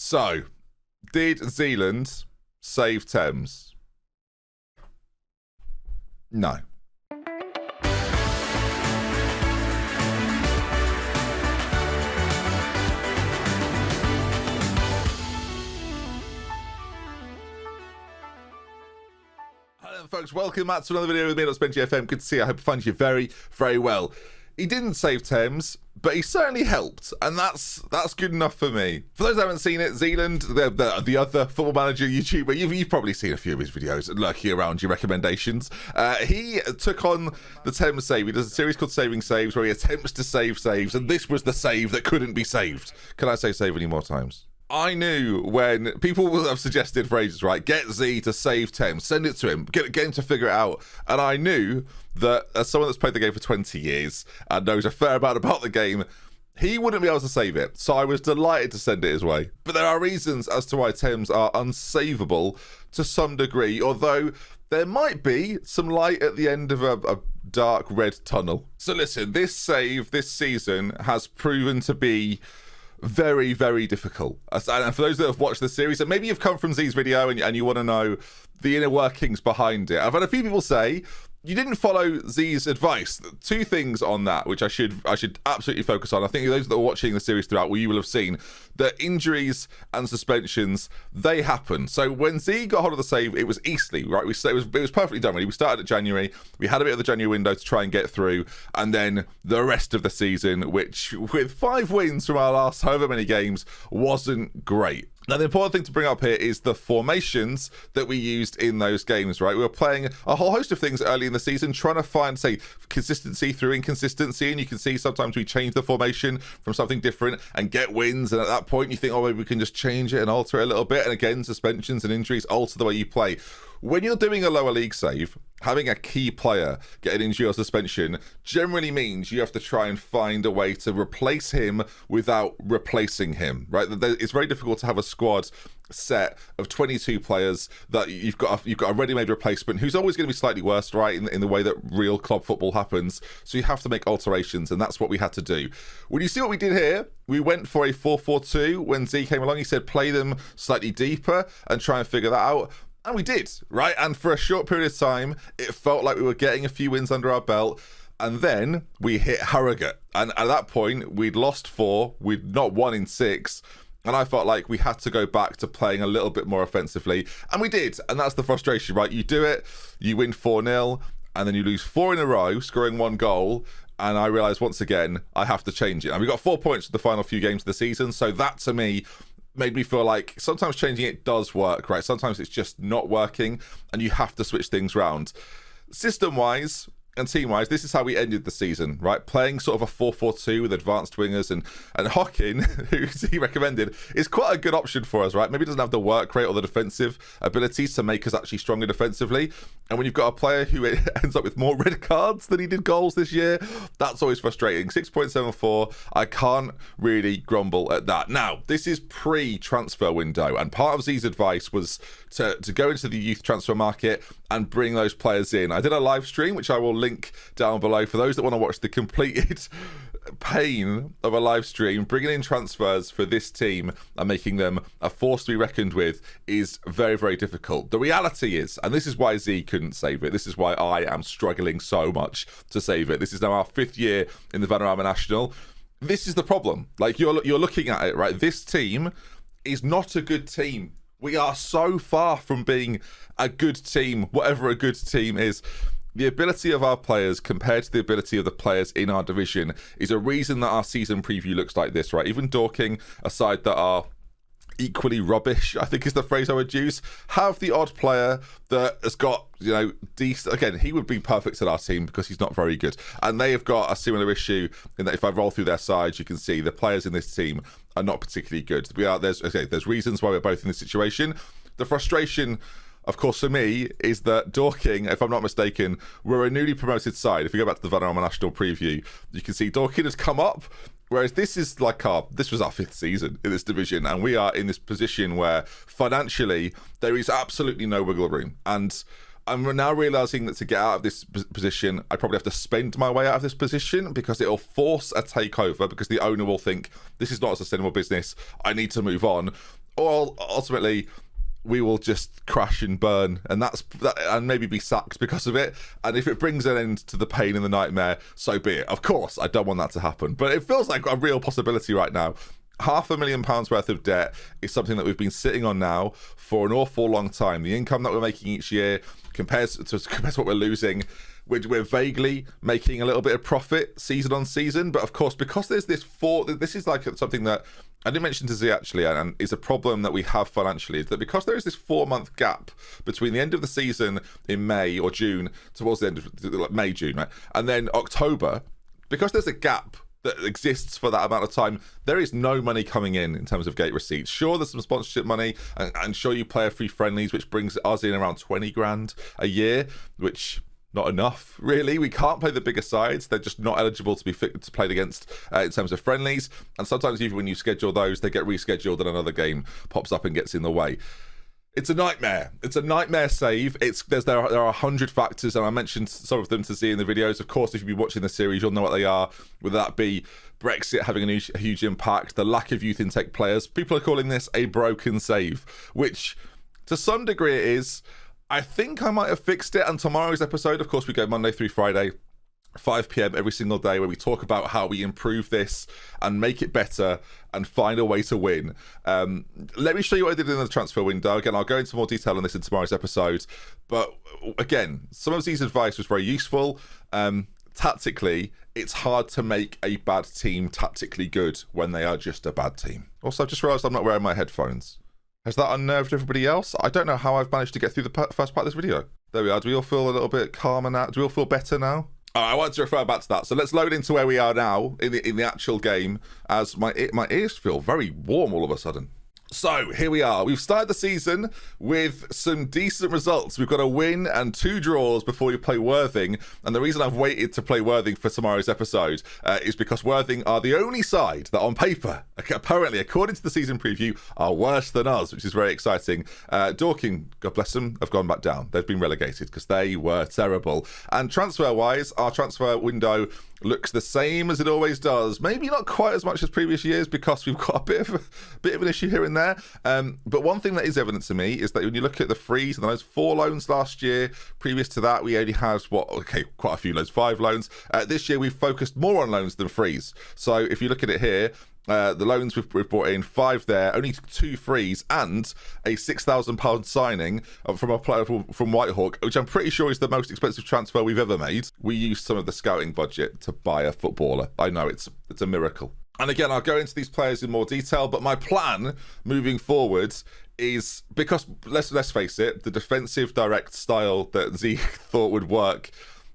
So, did Zealand save Thames? No. Hello folks, welcome back to another video with me, DoctorBenjyFM. Good to see you. I hope I find you very, very well. He didn't save Thames, but he certainly helped, and that's good enough for me. For those who haven't seen it, Zealand, the other football manager YouTuber, you've probably seen a few of his videos lurking around your recommendations. He took on the Thames save. He does a series called Saving Saves, where he attempts to save saves, and this was the save that couldn't be saved. Can I say save any more times? I knew when people have suggested for ages, right, get Z to save Thames, send it to him, get him to figure it out. And I knew that as someone that's played the game for 20 years and knows a fair amount about the game, he wouldn't be able to save it. So I was delighted to send it his way. But there are reasons as to why Thames are unsavable to some degree, although there might be some light at the end of a dark red tunnel. So listen, this save this season has proven to be very, very difficult. And for those that have watched the series, and maybe you've come from Z's video and you want to know the inner workings behind it, I've had a few people say you didn't follow Z's advice. Two things on that, which I should absolutely focus on. I think those that are watching the series throughout, well, you will have seen that injuries and suspensions, they happen. So when Z got hold of the save, it was Eastleigh, right? It was perfectly done. We started at January. We had a bit of the January window to try and get through, and then the rest of the season, which with 5 wins from our last however many games, wasn't great. Now, the important thing to bring up here is the formations that we used in those games, right? We were playing a whole host of things early in the season, trying to find, say, consistency through inconsistency, and you can see sometimes we change the formation from something different and get wins, and at that point you think, oh, maybe we can just change it and alter it a little bit, and again, suspensions and injuries alter the way you play. When you're doing a lower league save, having a key player get an injury or suspension generally means you have to try and find a way to replace him without replacing him, right? It's very difficult to have a squad set of 22 players that you've got a ready-made replacement who's always going to be slightly worse, right, in the way that real club football happens. So you have to make alterations, and that's what we had to do. When you see what we did here, we went for a 4-4-2. When Z came along, he said play them slightly deeper and try and figure that out. And we did, right? And for a short period of time, it felt like we were getting a few wins under our belt. And then we hit Harrogate. And at that point, we'd lost 4. We'd not won in 6. And I felt like we had to go back to playing a little bit more offensively. And we did. And that's the frustration, right? You do it, you win 4-0, and then you lose 4 in a row, scoring 1 goal. And I realised once again, I have to change it. And we got 4 points for the final few games of the season. So that, to me, made me feel like sometimes changing it does work, right? Sometimes it's just not working and you have to switch things around. System-wise and team-wise, this is how we ended the season, right? Playing sort of a 4-4-2 with advanced wingers, and Hockin, who he recommended, is quite a good option for us, right? Maybe he doesn't have the work rate or the defensive abilities to make us actually stronger defensively. And when you've got a player who ends up with more red cards than he did goals this year, that's always frustrating. 6.74, I can't really grumble at that. Now, this is pre-transfer window, and part of Z's advice was to go into the youth transfer market and bring those players in. I did a live stream, which I will link down below for those that want to watch the completed pain of a live stream. Bringing in transfers for this team and making them a force to be reckoned with is very, very difficult. The reality is, and this is why Z couldn't save it, this is why I am struggling so much to save it. This is now our 5th year in the Vanarama National. This is the problem. Like, you're looking at it, right? This team is not a good team. We are so far from being a good team, whatever a good team is. The ability of our players compared to the ability of the players in our division is a reason that our season preview looks like this, right? Even Dorking, a side that are equally rubbish, I think is the phrase I would use, have the odd player that has got, decent. Again, he would be perfect at our team because he's not very good. And they have got a similar issue in that if I roll through their sides, you can see the players in this team are not particularly good. There's reasons why we're both in this situation. The frustration, of course, for me, is that Dorking, if I'm not mistaken, we're a newly promoted side. If you go back to the Vanarama National preview, you can see Dorking has come up, whereas this was our 5th season in this division, and we are in this position where financially there is absolutely no wiggle room. And I'm now realising that to get out of this position, I probably have to spend my way out of this position because it'll force a takeover, because the owner will think, this is not a sustainable business, I need to move on. or ultimately we will just crash and burn, and and maybe be sacked because of it. And if it brings an end to the pain and the nightmare, so be it. Of course, I don't want that to happen, but it feels like a real possibility right now. £500,000 worth of debt is something that we've been sitting on now for an awful long time. The income that we're making each year compares to what we're losing. We're vaguely making a little bit of profit season on season, but of course, because there's this is like something that I didn't mention to Z actually, and is a problem that we have financially, is that because there is this 4-month gap between the end of the season in May or June, towards the end of May, June, right? And then October, because there's a gap that exists for that amount of time, there is no money coming in terms of gate receipts. Sure, there's some sponsorship money, and sure, you play a free friendlies, which brings us in around 20 grand a year, which not enough, really. We can't play the bigger sides. They're just not eligible to be played against in terms of friendlies. And sometimes even when you schedule those, they get rescheduled and another game pops up and gets in the way. It's a nightmare. It's a nightmare save. There are 100 factors, and I mentioned some of them to see in the videos. Of course, if you've been watching the series, you'll know what they are. Whether that be Brexit having a huge impact, the lack of youth intake players. People are calling this a broken save, which to some degree it is. I think I might have fixed it. And tomorrow's episode, of course, we go Monday through Friday, 5 p.m. every single day, where we talk about how we improve this and make it better and find a way to win. Let me show you what I did in the transfer window. Again, I'll go into more detail on this in tomorrow's episode. But again, some of Z's advice was very useful. Tactically, it's hard to make a bad team tactically good when they are just a bad team. Also, I've just realised I'm not wearing my headphones. Has that unnerved everybody else? I don't know how I've managed to get through the first part of this video. There we are. Do we all feel a little bit calmer now? Do we all feel better now? All right, I want to refer back to that. So let's load into where we are now in the actual game, as my ears feel very warm all of a sudden. So here we are. We've started the season with some decent results. We've got a win and 2 draws before we play Worthing. And the reason I've waited to play Worthing for tomorrow's episode is because Worthing are the only side that on paper, apparently, according to the season preview, are worse than us, which is very exciting. Dorking, God bless them, have gone back down. They've been relegated because they were terrible. And transfer-wise, our transfer window looks the same as it always does. Maybe not quite as much as previous years because we've got a bit of an issue here and there. But one thing that is evident to me is that when you look at the frees and those 4 loans last year, previous to that we only had quite a few loans, 5 loans. This year we've focused more on loans than frees. So if you look at it here, the loans we've brought in 5 there, only 2 frees, and a £6,000 signing from a player from Whitehawk, which I'm pretty sure is the most expensive transfer we've ever made. We used some of the scouting budget to buy a footballer. I know it's a miracle. And again, I'll go into these players in more detail, but my plan moving forward is, because let's face it, the defensive direct style that Z thought would work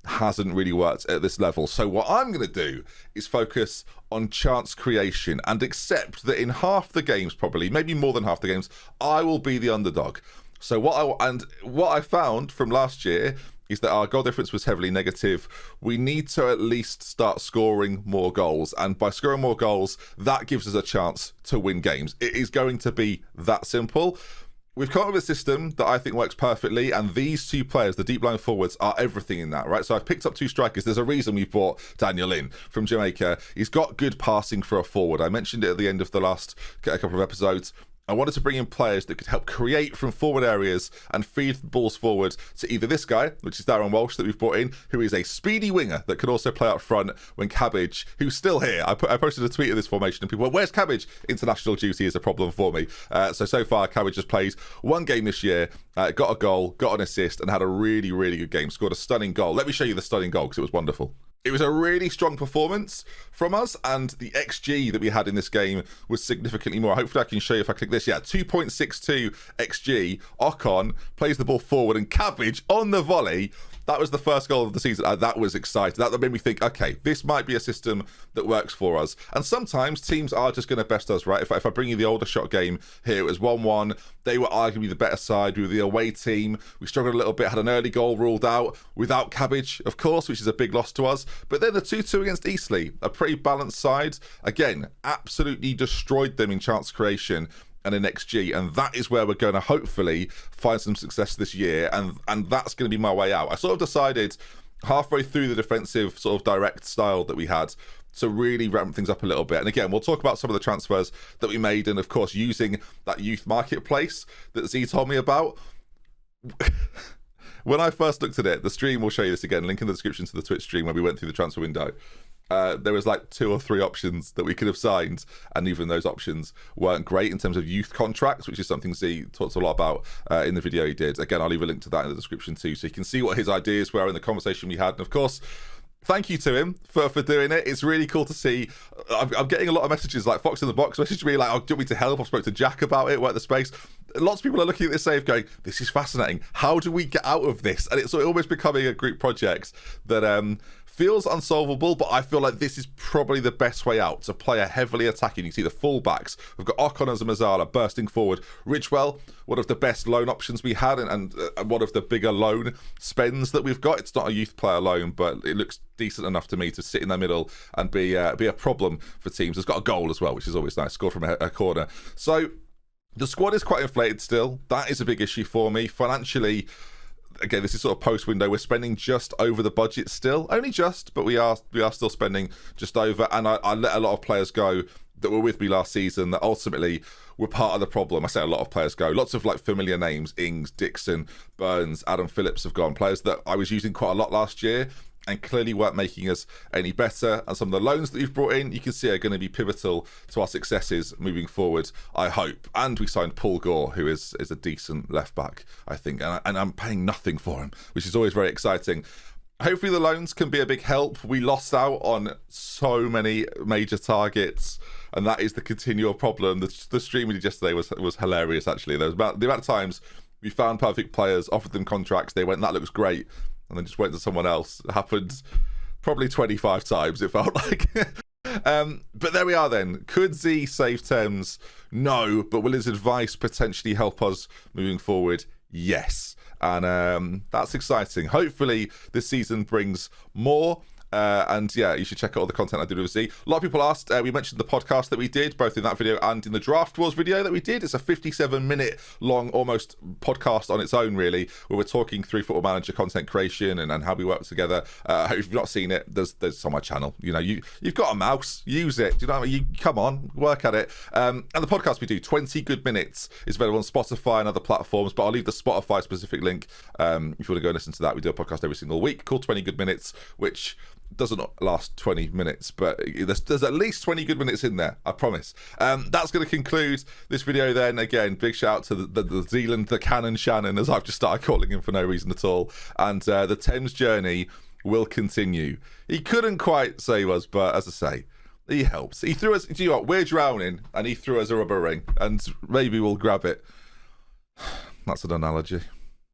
hasn't really worked at this level. So what I'm going to do is focus on chance creation and accept that in half the games, probably maybe more than half the games, I will be the underdog. So what I found from last year is that our goal difference was heavily negative. We need to at least start scoring more goals, and by scoring more goals, that gives us a chance to win games. It is going to be that simple. We've come up with a system that I think works perfectly, and these 2 players, the deep line forwards, are everything in that, right? So I've picked up 2 strikers. There's a reason we brought Daniel in from Jamaica. He's got good passing for a forward. I mentioned it at the end of the last couple of episodes. I wanted to bring in players that could help create from forward areas and feed the balls forward to either this guy, which is Darren Walsh that we've brought in, who is a speedy winger that can also play up front when Cabbage, who's still here. I posted a tweet of this formation and people went, where's Cabbage? International duty is a problem for me. So far, Cabbage has played 1 game this year, got a goal, got an assist, and had a really, really good game. Scored a stunning goal. Let me show you the stunning goal because it was wonderful. It was a really strong performance from us, and the XG that we had in this game was significantly more. Hopefully I can show you if I click this. Yeah, 2.62 XG. Ocon plays the ball forward, and Cabbage on the volley. That was the first goal of the season. That was exciting. That made me think, okay, this might be a system that works for us. And sometimes teams are just going to best us, right? If I bring you the older shot game here, it was 1-1. They were arguably the better side. We were the away team. We struggled a little bit, had an early goal ruled out without Cabbage, of course, which is a big loss to us. But then the 2-2 against Eastleigh, a pretty balanced side. Again, absolutely destroyed them in chance creation and an XG, and that is where we're going to hopefully find some success this year, and that's going to be my way out. I sort of decided halfway through the defensive sort of direct style that we had to really ramp things up a little bit. And again, we'll talk about some of the transfers that we made, and of course using that youth marketplace that Z told me about. When I first looked at it, the stream, will show you this again, link in the description to the Twitch stream where we went through the transfer window. There was like 2 or 3 options that we could have signed, and even those options weren't great in terms of youth contracts, which is something Z talks a lot about in the video he did. Again, I'll leave a link to that in the description too, so you can see what his ideas were in the conversation we had. And of course, thank you to him for doing it. It's really cool to see. I'm getting a lot of messages, like Fox in the Box messaged me like, oh, do you want me to help? I've spoke to Jack about it, work the space. Lots of people are looking at this save going, this is fascinating. How do we get out of this? And it's almost becoming a group project that feels unsolvable, but I feel like this is probably the best way out, to play a heavily attacking. You see the fullbacks. We've got Ocon as a Mazzala bursting forward. Ridgewell, one of the best loan options we had, and one of the bigger loan spends that we've got. It's not a youth player loan, but it looks decent enough to me to sit in the middle and be a problem for teams. It's got a goal as well, which is always nice. Scored from a corner. So the squad is quite inflated still. That is a big issue for me. Financially, again, this is sort of post-window. We're spending just over the budget still. Only just, but we are still spending just over. And I let a lot of players go that were with me last season that ultimately were part of the problem. I say a lot of players go. Lots of like familiar names, Ings, Dixon, Burns, Adam Phillips have gone. Players that I was using quite a lot last year and clearly weren't making us any better. And some of the loans that we've brought in, you can see are going to be pivotal to our successes moving forward, I hope. And we signed Paul Gore, who is a decent left back, I think. And I'm paying nothing for him, which is always very exciting. Hopefully the loans can be a big help. We lost out on so many major targets, and that is the continual problem. The stream we did yesterday was hilarious, actually. There was the amount of times we found perfect players, offered them contracts, they went, that looks great, and then just went to someone else. It happened probably 25 times, it felt like. But there we are then. Could Z save Thames? No. But will his advice potentially help us moving forward? Yes. And that's exciting. Hopefully this season brings more. And yeah, you should check out all the content I did with Z. A lot of people asked, we mentioned the podcast that we did, both in that video and in the Draft Wars video that we did. It's a 57-minute long, almost podcast on its own, really, where we're talking through Football Manager content creation and how we work together. If you've not seen it, there's on my channel. You know, you've got a mouse, use it. Do you know what I mean? Come on, work at it. And the podcast we do, 20 good minutes, is available on Spotify and other platforms, but I'll leave the Spotify specific link if you want to go and listen to that. We do a podcast every single week called 20 Good Minutes, which doesn't last 20 minutes, but there's at least 20 good minutes in there, I promise. That's going to conclude this video then. Again, big shout out to the Zealand, the Canon Shannon, as I've just started calling him for no reason at all. And the Thames journey will continue. He couldn't quite save us, but as I say, he helps. He threw us, do you know what, we're drowning, and he threw us a rubber ring, and maybe we'll grab it. That's an analogy.